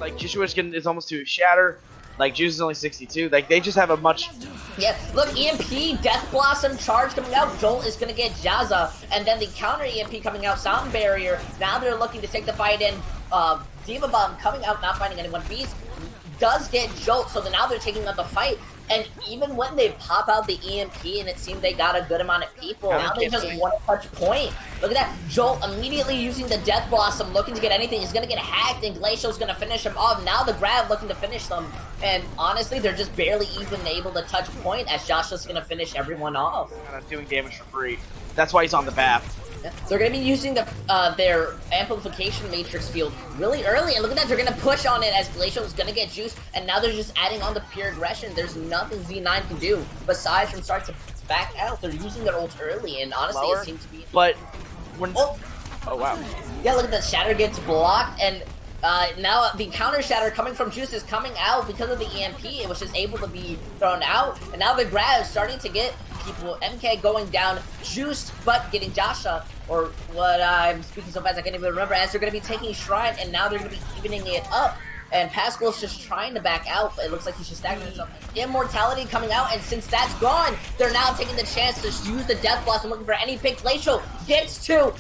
Like Jishua's is almost to shatter. Like Juice is only 62. Like they just have a much. Yeah, look, EMP, Death Blossom, Charge coming out, Jolt is gonna get Jazza, and then the counter EMP coming out, Sound Barrier. Now they're looking to take the fight in. Diva Bomb coming out, not finding anyone. Beast does get Jolt, so now they're taking out the fight. And even when they pop out the EMP and it seemed they got a good amount of people, now they just want to touch point. Look at that. Jolt immediately using the Death Blossom, looking to get anything. He's going to get hacked, and Glacial's going to finish him off. Now the grab looking to finish them. And honestly, they're just barely even able to touch point as Joshua's going to finish everyone off. Kind of doing damage for free. That's why he's on the BAP. They're going to be using their amplification matrix field really early, and look at that, they're going to push on it as Glacial is going to get juiced, and now they're just adding on the pure aggression. There's nothing Z9 can do besides from start to back out. They're using their ult early, and honestly, it seems to be... But when... Oh wow. Yeah, look at that, Shatter gets blocked, and now the counter Shatter coming from Juice is coming out because of the EMP. It was just able to be thrown out, and now the grab is starting to get people. MK going down, Juiced, but getting Joshua, or what I'm speaking so fast I can't even remember, as they're going to be taking Shrine, and now they're going to be evening it up. And Pascal's just trying to back out, but it looks like he's just stacking himself. Immortality coming out, and since that's gone, they're now taking the chance to use the Death Blossom, looking for any pick. Glacial gets two.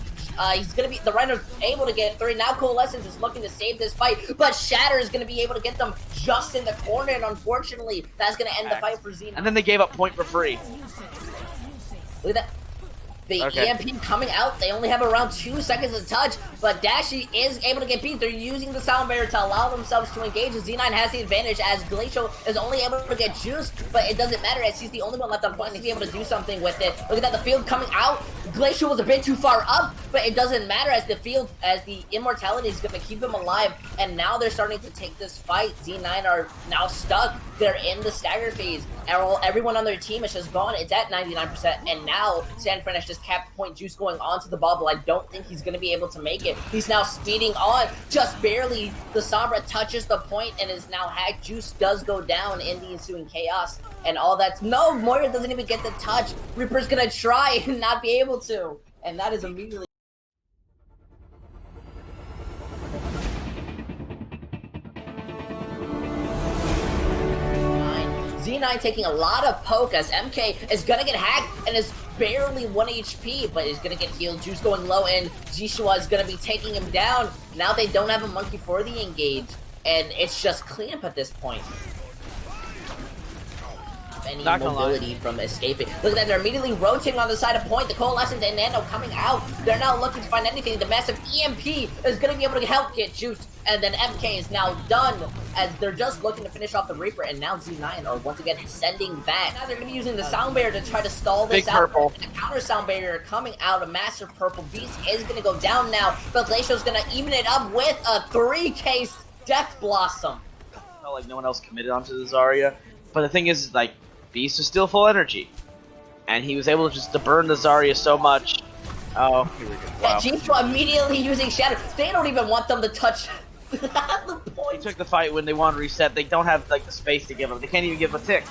He's gonna be the runner able to get 3. Now Coalescence is looking to save this fight, but Shatter is gonna be able to get them just in the corner, and unfortunately, that's gonna end the fight for Xena. And then they gave up point for free. Look at that. The EMP coming out, they only have around 2 seconds to touch, but Dashi is able to get beat. They're using the Sound Barrier to allow themselves to engage. Z9 has the advantage as Glacial is only able to get juiced, but it doesn't matter as he's the only one left on point and he's able to do something with it. Look at that, the field coming out. Glacial was a bit too far up, but it doesn't matter as the field, as the immortality is going to keep him alive, and now they're starting to take this fight. Z9 are now stuck. They're in the stagger phase. Everyone on their team is just gone. It's at 99%, and now San Fran has just capped point. Juice going onto the bubble. I don't think he's going to be able to make it. He's now speeding on, just barely. The Sombra touches the point and is now hacked. Juice does go down in the ensuing chaos, and all that's... No, Moira doesn't even get the touch. Reaper's going to try and not be able to, and that is immediately... Z9 taking a lot of poke as MK is gonna get hacked and is barely 1 HP, but is gonna get healed. Juice going low, and Jishua is gonna be taking him down. Now they don't have a monkey for the engage, and it's just cleanup at this point. Any mobility from escaping. Look at that, they're immediately rotating on the side of point. The Coalescence and Nano coming out. They're now looking to find anything. The massive EMP is going to be able to help get juiced. And then MK is now done as they're just looking to finish off the Reaper. And now Z9 are once again sending back. Now they're going to be using the Sound Barrier to try to stall this out. The counter Sound Barrier coming out. A massive purple beast is going to go down now. But Glacio's going to even it up with a 3K Death Blossom. I felt like no one else committed onto the Zarya. But the thing is, like, Beast was still full energy, and he was able to just burn the Zarya so much. Oh, here we go. Wow. Jishua immediately using Shatter. They don't even want them to touch the point. They took the fight when they want to reset. They don't have like the space to give them. They can't even give a tick.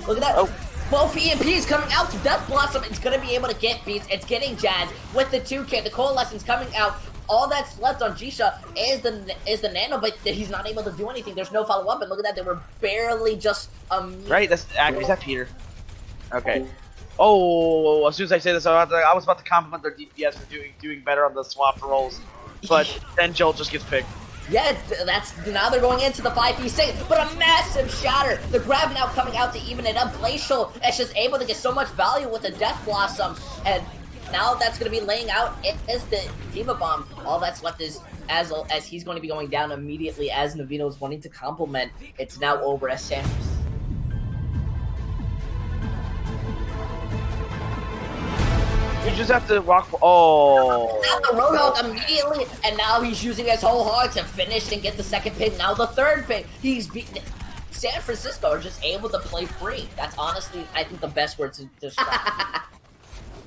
Look at that. Oh. Both EMPs coming out to Death Blossom. It's going to be able to get Beast. It's getting Jazz with the 2K. The Coalescence coming out. All that's left on Jisha is the Nano, but he's not able to do anything. There's no follow-up, and look at that. They were barely just... right, is that Peter? Okay. Oh, as soon as I say this, I was about to compliment their DPS for doing better on the swap rolls, but then Joel just gets picked. Yeah, now they're going into the 5v6, but a massive shatter. The grab now coming out to even it up. Glacial is just able to get so much value with the Death Blossom, and now that's going to be laying out is the Diva Bomb. All that's left is as he's going to be going down immediately as Nevino is wanting to compliment. It's now over as Sam. You just have to walk. Oh. Now the Roadhog immediately, and now he's using his whole heart to finish and get the second pick. Now the third pick. He's beaten. San Francisco are just able to play free. That's honestly, I think, the best word to describe.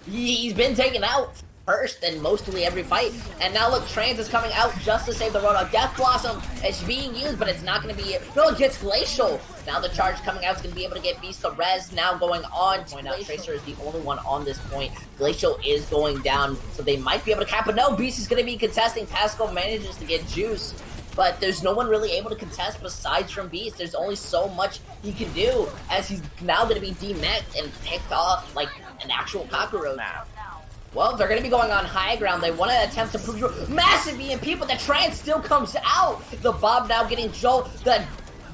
He's been taken out first in mostly every fight, and now look, Trans is coming out just to save the Roadhog. Death Blossom is being used, but it's not going to be... No, it gets Glacial. Now the charge coming out is going to be able to get Beast to res. Now going on. Point out, Tracer is the only one on this point. Glacial is going down, so they might be able to cap, but no, Beast is going to be contesting. Pascal manages to get Juice. but there's no one really able to contest besides from Beast. There's only so much he can do, as he's now going to be demeched and picked off like an actual cockroach. Well, they're going to be going on high ground. They want to attempt to prove massive EMP, but the trance still comes out. The bomb now getting Jolt. The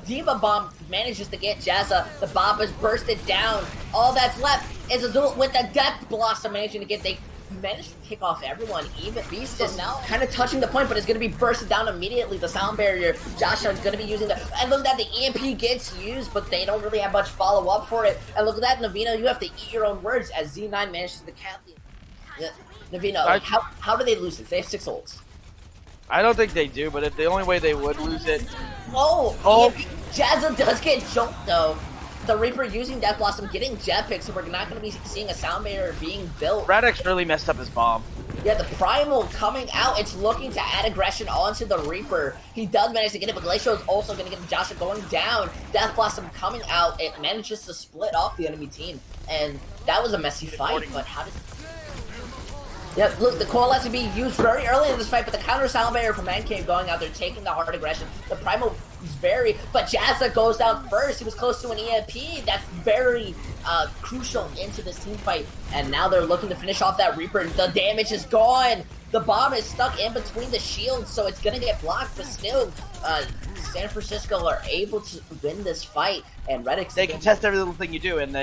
Diva Bomb manages to get Jazza. The bomb is bursted down. All that's left is Azul with the Death Blossom managing to get. They managed to kick off everyone. Even Beast is now kind of touching the point, but it's going to be bursted down immediately. The sound barrier. Joshua is going to be using the. And look at that, the EMP gets used, but they don't really have much follow up for it. And look at that, Nevino. You have to eat your own words as Z9 manages to Kathleen. Nevino, like, how do they lose this? They have 6 ults. I don't think they do, but if the only way they would lose it. Oh! Jazza does get jumped though. The Reaper using Death Blossom, getting jet picks, so we're not going to be seeing a sound barrier being built. Rydkos really messed up his bomb. Yeah, the Primal coming out. It's looking to add aggression onto the Reaper. He does manage to get it, but Glacial is also going to get Joshua going down. Death Blossom coming out. It manages to split off the enemy team, and that was a messy fight. But how does? Yeah, look, the Coalescence being used very early in this fight, but the counter sound barrier from Mancave going out there, taking the hard aggression. The Primal is very, but Jazza goes down first. He was close to an EMP. That's very crucial into this team fight. And now they're looking to finish off that Reaper. The damage is gone. The bomb is stuck in between the shields, so it's gonna get blocked, but still, San Francisco are able to win this fight, and Rydkos. They can test every little thing you do, and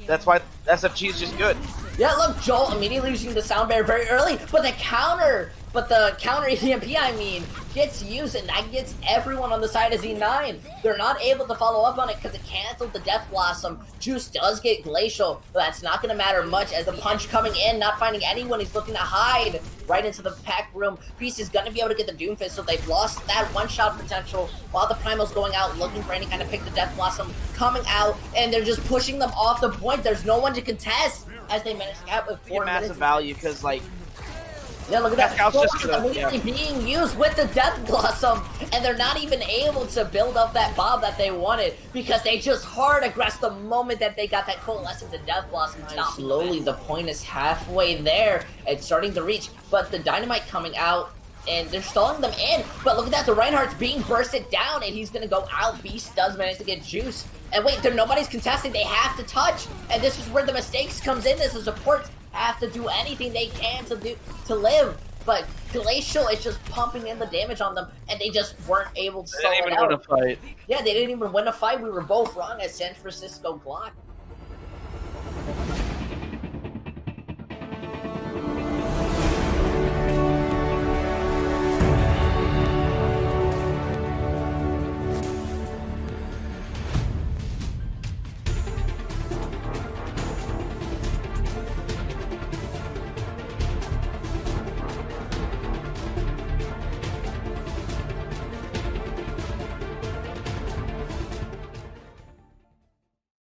that's why SFG is just good. Yeah, look, Joel immediately using the sound barrier very early, but the counter EMP, I mean, gets used, and that gets everyone on the side of Z9. They're not able to follow up on it because it canceled the Death Blossom. Juice does get Glacial, but that's not going to matter much as the punch coming in, not finding anyone. He's looking to hide right into the pack room. Beast is going to be able to get the Doomfist, so they've lost that one-shot potential while the Primal's going out looking for any kind of pick. The Death Blossom coming out, and they're just pushing them off the point. There's no one to contest as they manage to have 4 minutes. Massive value because, like, yeah, look at that. Just immediately being used with the Death Blossom, and they're not even able to build up that bomb that they wanted because they just hard aggressed the moment that they got that Coalescence and Death Blossom. Slowly, the point is halfway there. It's starting to reach, but the Dynamite coming out, and they're stalling them in. But look at that, the Reinhardt's being bursted down, and he's gonna go out. Beast does manage to get Juice. And wait, nobody's contesting. They have to touch, and this is where the mistakes comes in. This is supports have to do anything they can to live, but Glacial is just pumping in the damage on them, and they just weren't able to solve it out. They didn't even win a fight. Yeah, they didn't even win a fight. We were both wrong as San Francisco Glock.